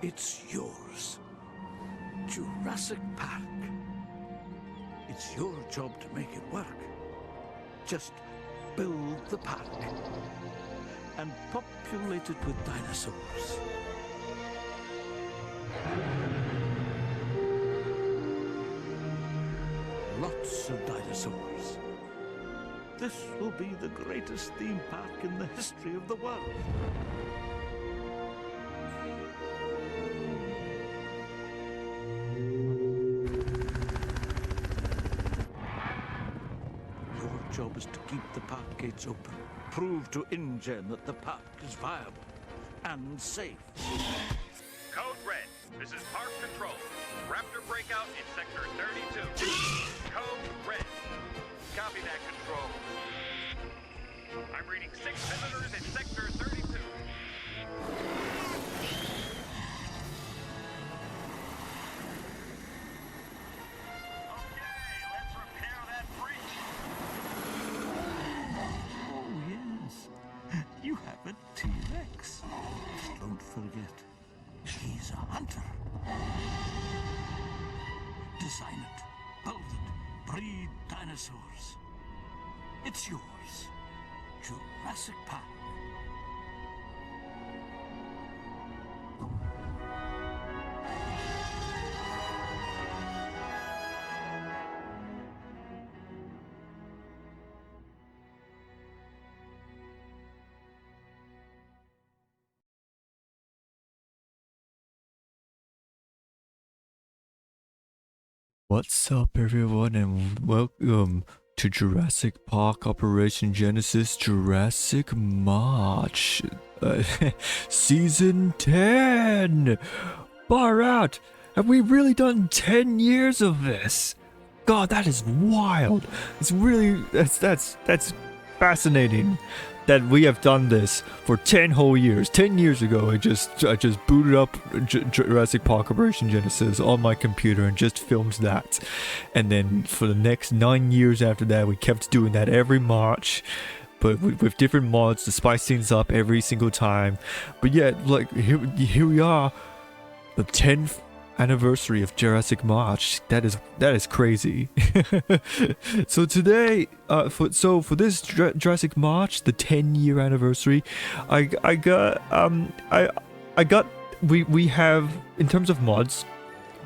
It's yours. Jurassic Park. It's your job to make it work. Just build the park and populate it with dinosaurs. Lots of dinosaurs. This will be the greatest theme park in the history of the world. Your job is to keep the park gates open. Prove to InGen that the park is viable and safe. Code Red, this is Park Control. Raptor breakout in Sector 32. Code Red. Copy that, Control. I'm reading 6 visitors in Sector 32. Okay, let's repair that breach. Oh, yes. You have a T-Rex. Don't forget, he's a hunter. Design it, build it, breed dinosaurs. It's yours. Jurassic Park. What's up, everyone, and welcome to Jurassic Park Operation Genesis Jurassic March Season 10! Far out! Have we really done 10 years of this? God, that is wild! It's really, that's fascinating that we have done this for 10 whole years. 10 years ago, I just booted up Jurassic Park Operation Genesis on my computer and just filmed that. And then for the next 9 years after that, we kept doing that every March, but with different mods to spice things up every single time. But yet, like, here we are, the 10th anniversary of Jurassic March. That is crazy. So today, for this Jurassic March, the 10-year anniversary, we have, in terms of mods,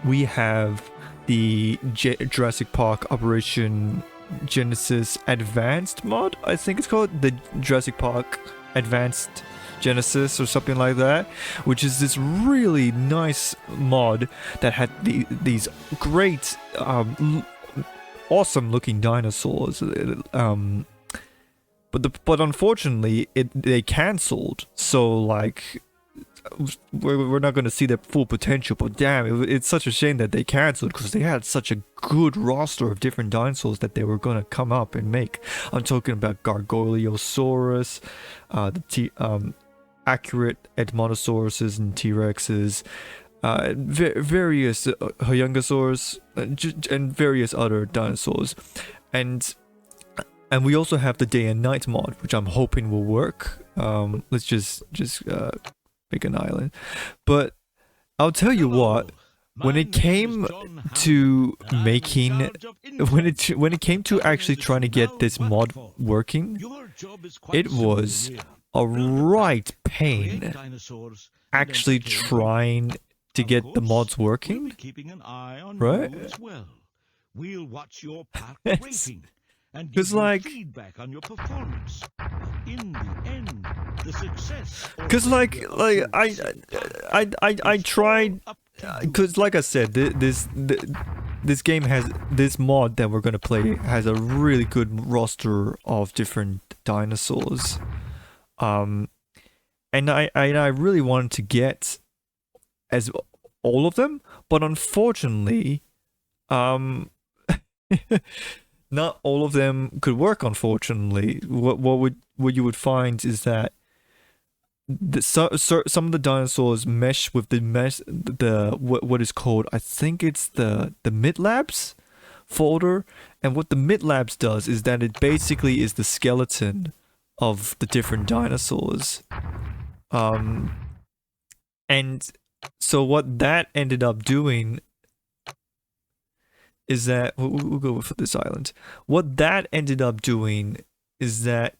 we have the Jurassic Park Operation Genesis Advanced mod. I think it's called the Jurassic Park Advanced Genesis or something like that, which is this really nice mod that had these great awesome looking dinosaurs, but unfortunately they cancelled, so like we're not going to see their full potential. But damn, it's such a shame that they cancelled, because they had such a good roster of different dinosaurs that they were going to come up and make. I'm talking about Gargoyleosaurus, accurate Edmontosauruses and T-Rexes, various Hyungosaurs, and various other dinosaurs, and we also have the day and night mod, which I'm hoping will work. Let's just make an island. But I'll tell you what, when it came to making, when it came to actually trying to get this mod working, it was a right pain actually trying to get the mods working, right? We'll watch your park rating and give you like feedback on your performance. In the end, the success. Because like I tried, because like I said, this game has, this mod that we're gonna play has a really good roster of different dinosaurs. And I really wanted to get as all of them, but unfortunately, not all of them could work. Unfortunately, what you would find is that some of the dinosaurs mesh with what is called, I think it's the mid-labs folder, and what the mid-labs does is that it basically is the skeleton of the different dinosaurs, and So what that ended up doing is that we'll go for this island. What that ended up doing is that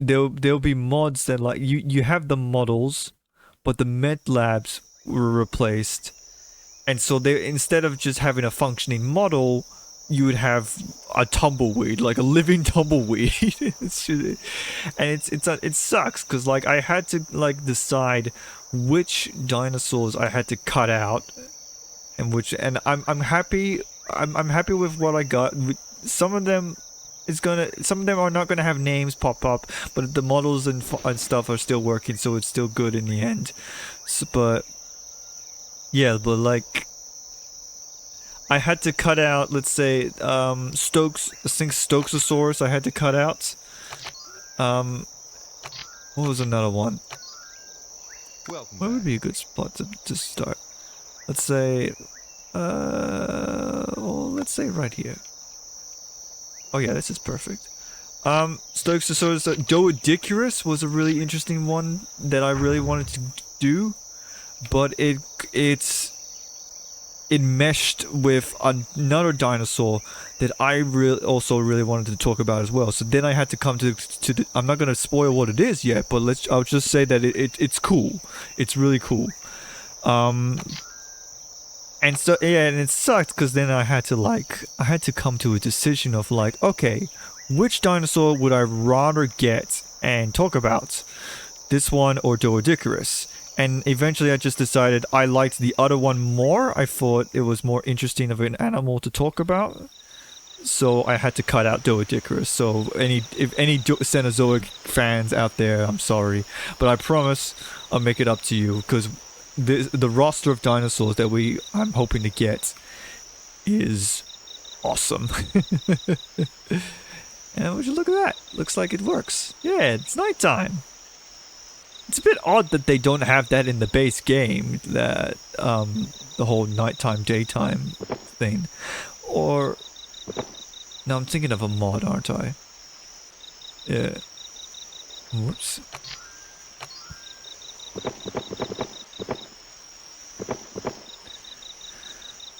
there'll be mods that like you have the models, but the med labs were replaced, and so they instead of just having a functioning model, you would have a tumbleweed, like a living tumbleweed. It sucks because like I had to like decide which dinosaurs I had to cut out and I'm happy I'm happy with what I got. Some of them are not gonna have names pop up, but the models and stuff are still working, so it's still good in the end. So, but yeah, but like I had to cut out, let's say, Stokesosaurus I had to cut out. What was another one? Where would be a good spot to start? Let's say, well, let's say right here. Oh yeah, this is perfect. Stokesosaurus, Doedicarus was a really interesting one that I really wanted to do, but it meshed with another dinosaur that I also really wanted to talk about as well. So then I had to come to the, I'm not gonna spoil what it is yet, but I'll just say that it's cool. It's really cool. And so yeah, and it sucked because then I had to come to a decision of like, okay, which dinosaur would I rather get and talk about? This one or Doedicarus? And eventually I just decided I liked the other one more. I thought it was more interesting of an animal to talk about. So I had to cut out Doedicarus. So if any Cenozoic fans out there, I'm sorry. But I promise I'll make it up to you, because the roster of dinosaurs that I'm hoping to get is awesome. And would you look at that? Looks like it works. Yeah, it's nighttime. It's a bit odd that they don't have that in the base game, that the whole nighttime daytime thing. Or no, I'm thinking of a mod, aren't I? Yeah. Whoops.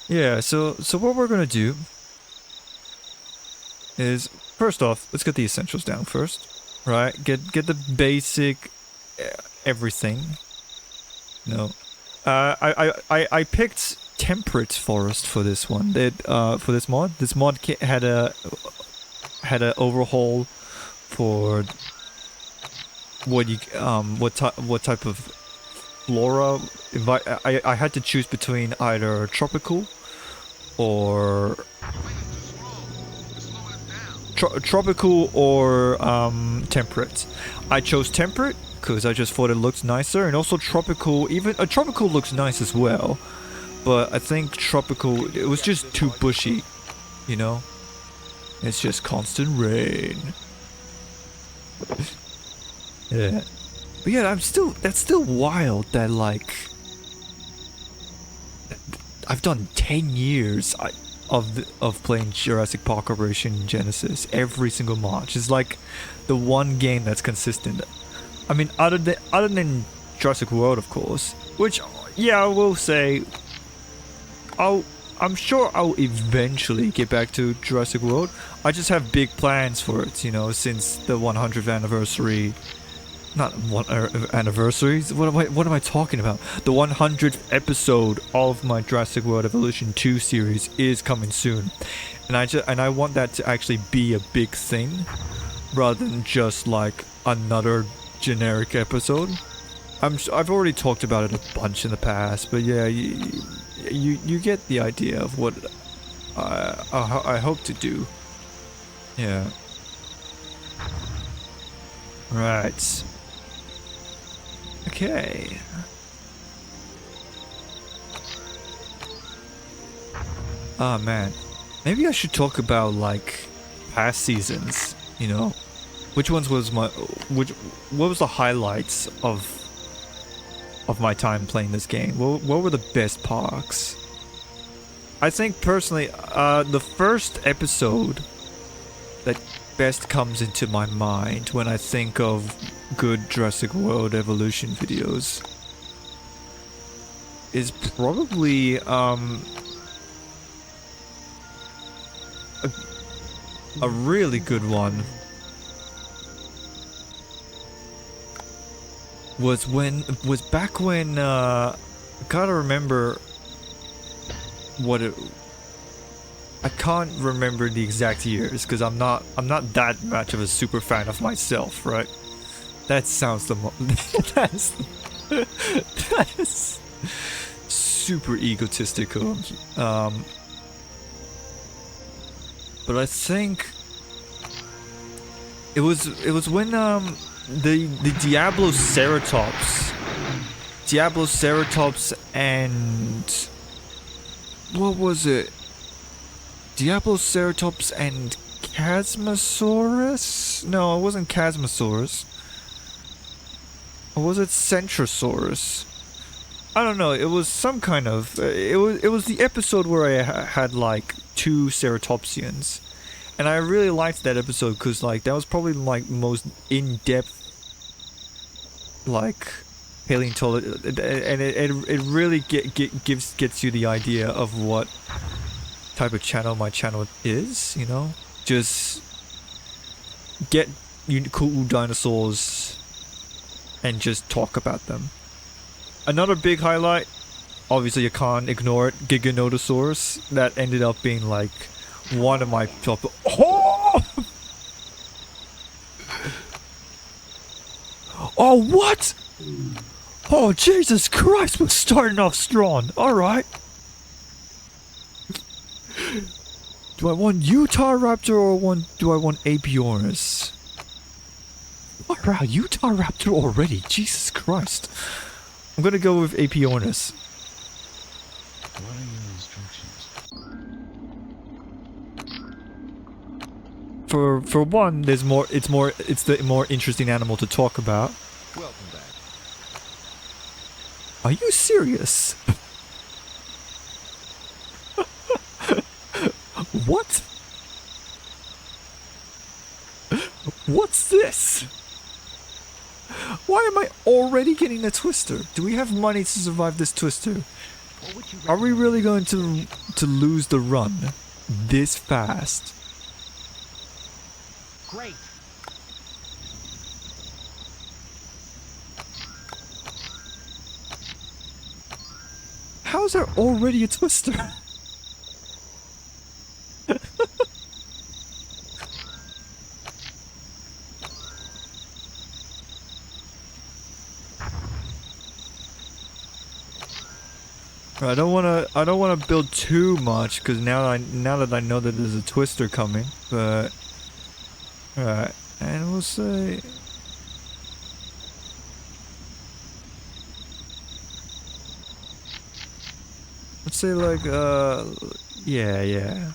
Yeah, so what we're gonna do is, first off, let's get the essentials down first. Right? Get the basic everything. No. I picked temperate forest for this one. For this mod. This mod had a overhaul for what type of flora. I had to choose between either tropical or tropical or temperate. I chose temperate because I just thought it looked nicer, and also tropical. Even a tropical looks nice as well, but I think tropical, it was just too bushy, you know. It's just constant rain. Yeah, but yeah, that's still wild that like I've done 10 years of playing Jurassic Park Operation Genesis every single March. It's like the one game that's consistent. I mean, other than Jurassic World, of course, which, yeah, I will say, I'm sure I'll eventually get back to Jurassic World. I just have big plans for it, you know, since the 100th anniversary. Not one anniversaries. What am I talking about? The 100th episode of my Jurassic World Evolution 2 series is coming soon, and I want that to actually be a big thing, rather than just like another generic episode. I've already talked about it a bunch in the past, but yeah, you get the idea of what I hope to do. Yeah. Right. Okay. Oh man, maybe I should talk about like past seasons. You know, what was the highlights of my time playing this game? What were the best parks? I think personally, the first episode that best comes into my mind when I think of good Jurassic World Evolution videos is probably a really good one. Was back when gotta remember what it. I can't remember the exact years because I'm not that much of a super fan of myself, right? That sounds the that's super egotistical. But I think it was when the Diabloceratops and what was it? Diabloceratops and Chasmosaurus? No, it wasn't Chasmosaurus. Or was it Centrosaurus? I don't know. It was some kind of. It was the episode where I had like 2 Ceratopsians, and I really liked that episode because like that was probably like most in-depth like paleontology, and it really gets you the idea of what type of channel my channel is. You know, just get cool dinosaurs and just talk about them. Another big highlight, obviously you can't ignore it, Giganotosaurus. That ended up being like one of my top. Oh! Oh, what? Oh, Jesus Christ, we're starting off strong. Alright. Do I want Utahraptor or do I want Apiornis? Alright, Utahraptor already. Jesus Christ. I'm gonna go with Apiornis. What are your instructions? For one, there's more. It's the more interesting animal to talk about. Welcome back. Are you serious? What? What's this? Why am I already getting a twister? Do we have money to survive this twister? Are we really going to lose the run this fast? Great. How is there already a twister? I don't wanna build too much because now that I know that there's a twister coming, but alright, and we'll say let's say like yeah.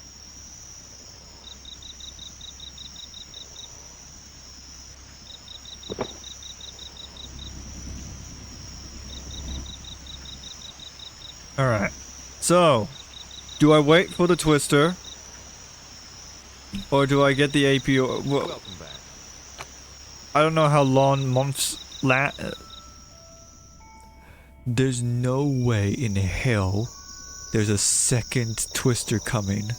Alright, so, do I wait for the twister? Or do I get the APO? Well, Welcome back. I don't know how long months There's no way in hell there's a second twister coming.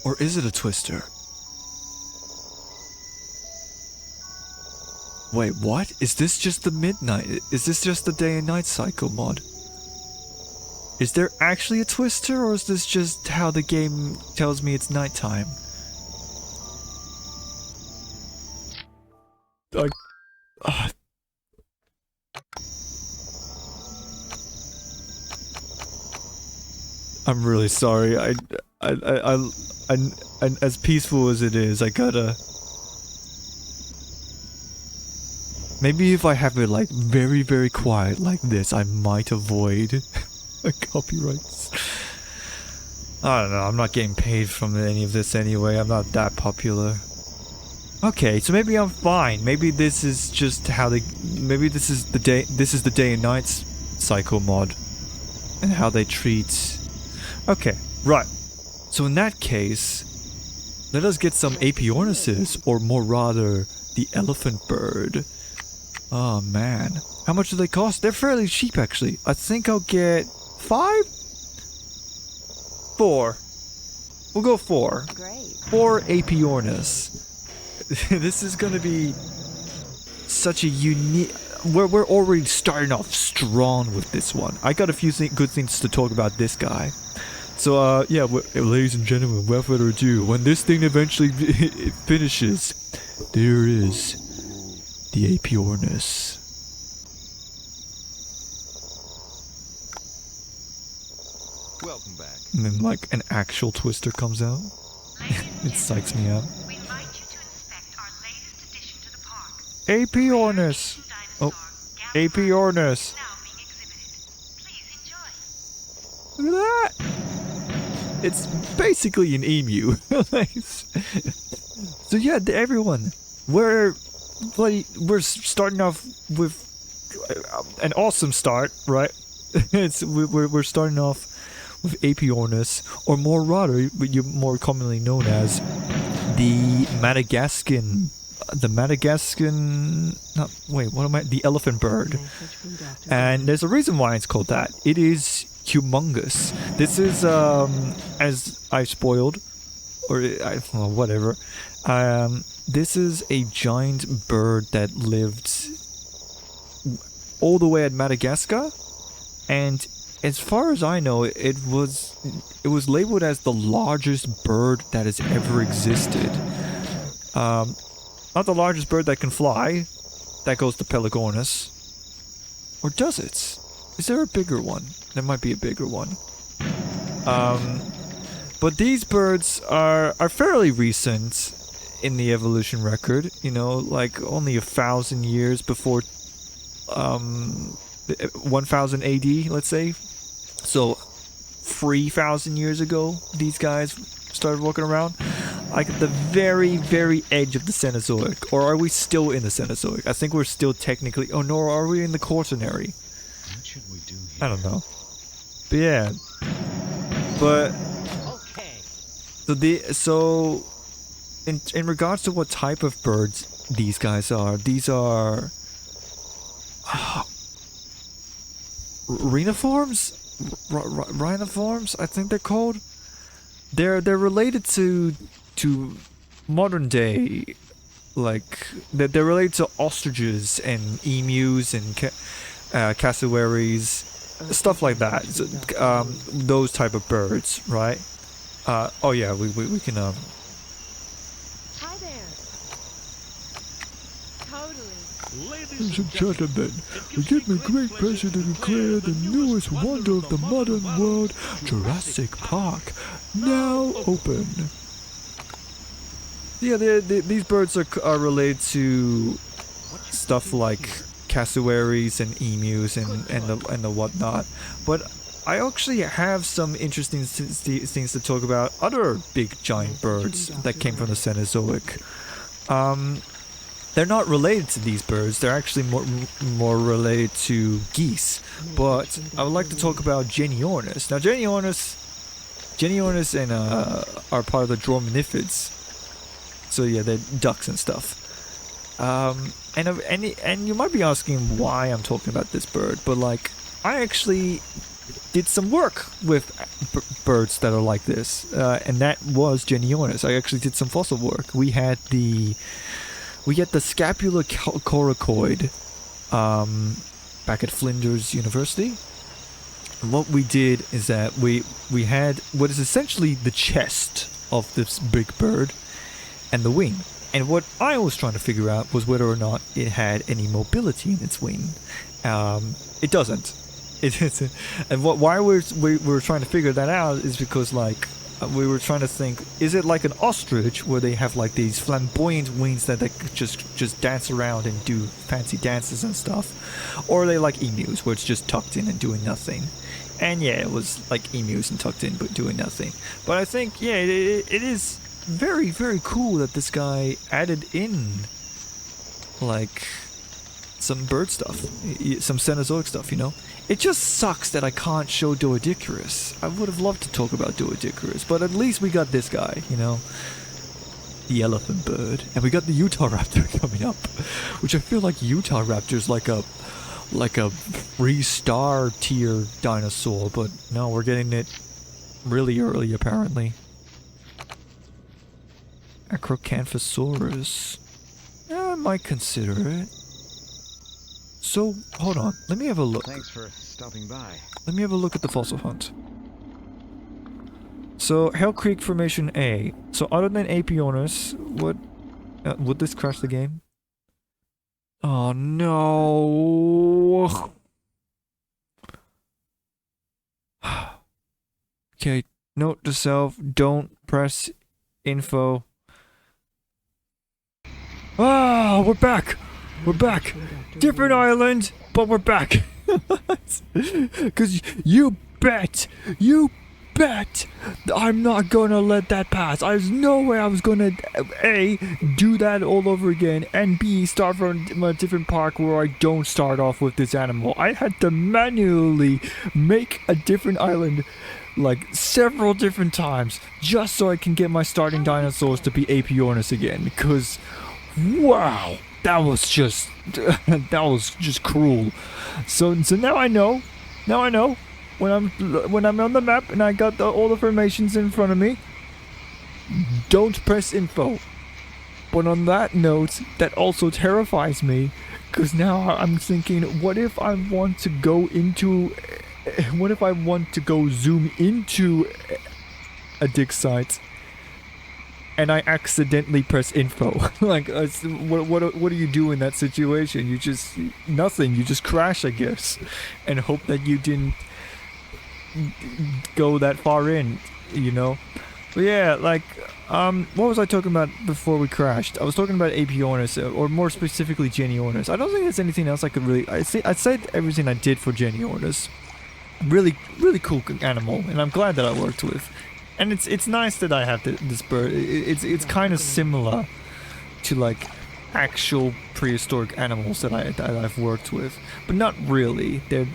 Or is it a twister? Wait, what? Is this just the midnight? Is this just the day and night cycle mod? Is there actually a twister, or is this just how the game tells me it's nighttime? I'm really sorry. I as peaceful as it is, I gotta. Maybe if I have it like very, very quiet like this, I might avoid copyrights. I don't know, I'm not getting paid from any of this anyway, I'm not that popular. Okay, so maybe I'm fine. Maybe this is just how maybe this is the day and night cycle mod. And how they treat. Okay, right. So in that case, let us get some Apiornises, or more rather, the elephant bird. Oh man. How much do they cost? They're fairly cheap actually. I think I'll get 5? 4. We'll go 4. Great. 4 Apiornis. This is gonna be such a unique... We're already starting off strong with this one. I got a few good things to talk about this guy. So, yeah, ladies and gentlemen, without further ado, when this thing eventually finishes, there is the Apiornis. Welcome back. And then, like, an actual twister comes out. It psychs me out. We invite you to inspect our latest addition to the park. Apiornis! Oh, Apiornis! Now being exhibited. Please enjoy. Look at that! It's basically an emu. So yeah, everyone, we're starting off with an awesome start, right? We're starting off with Apiornis, or more rather, you're more commonly known as the Madagascan. The elephant bird. And there's a reason why it's called that. It is humongous. This is, as I spoiled, or whatever, this is a giant bird that lived all the way at Madagascar, and as far as I know, it was labeled as the largest bird that has ever existed. Not the largest bird that can fly. That goes to Pelagornis. Or does it? Is there a bigger one? There might be a bigger one. But these birds are fairly recent in the evolution record. You know, like only 1,000 years before 1000 AD, let's say. So 3,000 years ago, these guys started walking around. Like at the very, very edge of the Cenozoic. Or are we still in the Cenozoic? I think we're still technically... Oh no, are we in the Quaternary? What should we do here? I don't know. But yeah. But... Okay. So in regards to what type of birds these guys are, these are... Rhinoforms? Rhinoforms, I think they're called. They're related to modern day, like they're related to ostriches and emus and cassowaries, stuff like that. So, those type of birds, right? Oh yeah, we can Hi there. Totally. Ladies Ladies and gentlemen, it gives me great pleasure to declare the newest wonder of the modern world, Jurassic Park, now open. Yeah, these birds are related to stuff like cassowaries and emus and the whatnot. But I actually have some interesting things to talk about. Other big giant birds that came from the Cenozoic. They're not related to these birds. They're actually more related to geese. But I would like to talk about Genyornis. Now, Genyornis and are part of the Drominiffids. So yeah, they're ducks and stuff. And you might be asking why I'm talking about this bird, but like I actually did some work with birds that are like this, and that was Genyornis. I actually did some fossil work. We had the scapular coracoid back at Flinders University. And what we did is that we had what is essentially the chest of this big bird and the wing. And what I was trying to figure out was whether or not it had any mobility in its wing. It doesn't. And why we're trying to figure that out is because like we were trying to think, is it like an ostrich where they have like these flamboyant wings that they just dance around and do fancy dances and stuff, or are they like emus where it's just tucked in and doing nothing? And yeah, it was like emus and tucked in but doing nothing. But I think yeah, it is very, very cool that this guy added in like some bird stuff, some Cenozoic stuff, you know. It just sucks that I can't show Doedicurus. I would have loved to talk about Doedicurus, but at least we got this guy, you know. the elephant bird, and we got the Utah raptor coming up, which I feel like Utah raptor's like a 3-star tier dinosaur, but no, we're getting it really early apparently. Acrocanthosaurus. I might consider it. So, hold on, let me have a look. Thanks for stopping by. Let me have a look at the fossil hunt. So, Hell Creek Formation A. So, other than Apionus, what... would this crash the game? Oh, no. Okay, note to self, don't press info. Ah, we're back! We're back! Different island, but we're back! Because you bet I'm not gonna let that pass. There's no way I was gonna A, do that all over again, and B, start from a different park where I don't start off with this animal. I had to manually make a different island like several different times just so I can get my starting dinosaurs to be Apiornis again, because wow, that was just cruel. So now I know when I'm on the map and I got all the formations in front of me, don't press info. But on that note, that also terrifies me, because now I'm thinking, what if I want to go zoom into a dig site and I accidentally press info? Like, what do you do in that situation? You just nothing. You just crash, I guess, and hope that you didn't go that far in, you know. But yeah, like, what was I talking about before we crashed? I was talking about Apiornis, or more specifically Genyornis. I don't think there's anything else I could really. I'd say everything I did for Genyornis. Really cool animal, and I'm glad that I worked with. And it's nice that I have this bird. It's kind of similar to like actual prehistoric animals that I've worked with, but not really. They're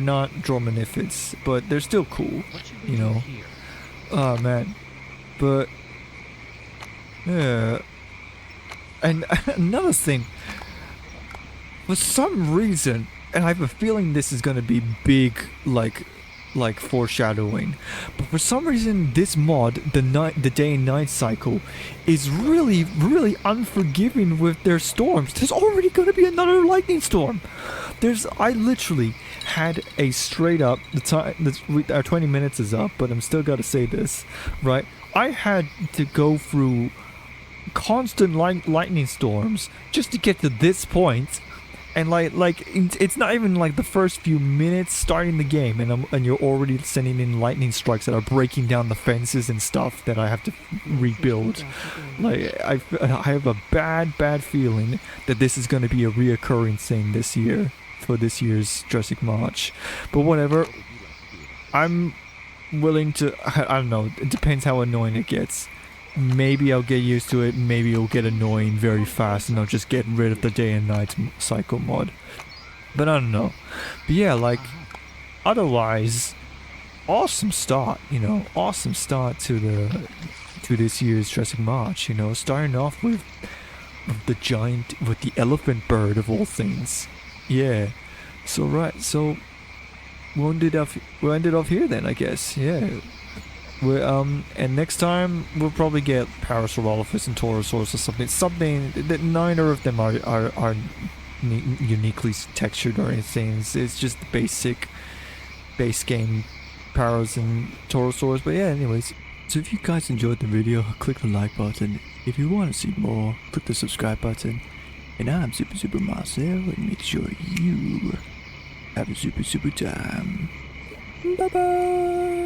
not drominifid, but they're still cool, you know. Oh man, but yeah. And another thing, for some reason, and I have a feeling this is gonna be big, like foreshadowing, but for some reason this mod, the day and night cycle, is really unforgiving with their storms. There's already gonna be another lightning storm. I literally had a straight up, our 20 minutes is up, but I'm still gotta say this, right? I had to go through constant lightning storms just to get to this point. And it's not even like the first few minutes starting the game, and you're already sending in lightning strikes that are breaking down the fences and stuff that I have to rebuild. Like, I have a bad feeling that this is going to be a reoccurring thing this year for this year's Jurassic March. But whatever, I'm willing to. I don't know. It depends how annoying it gets. Maybe I'll get used to it, maybe it'll get annoying very fast and I'll just get rid of the day and night cycle mod. But I don't know. But yeah, like, otherwise, awesome start, you know, awesome start to this year's Jurassic March, you know, starting off with the elephant bird of all things. Yeah. So right, so we'll end it off here then, I guess. Yeah. And next time we'll probably get Parasaurolophus and Torosaurus or something that neither of them are uniquely textured or anything. It's just the base game Paras and Torosaurus. But yeah, anyways, so if you guys enjoyed the video, click the like button. If you want to see more, click the subscribe button. And I'm Super Marcel, and make sure you have a super time. Bye bye.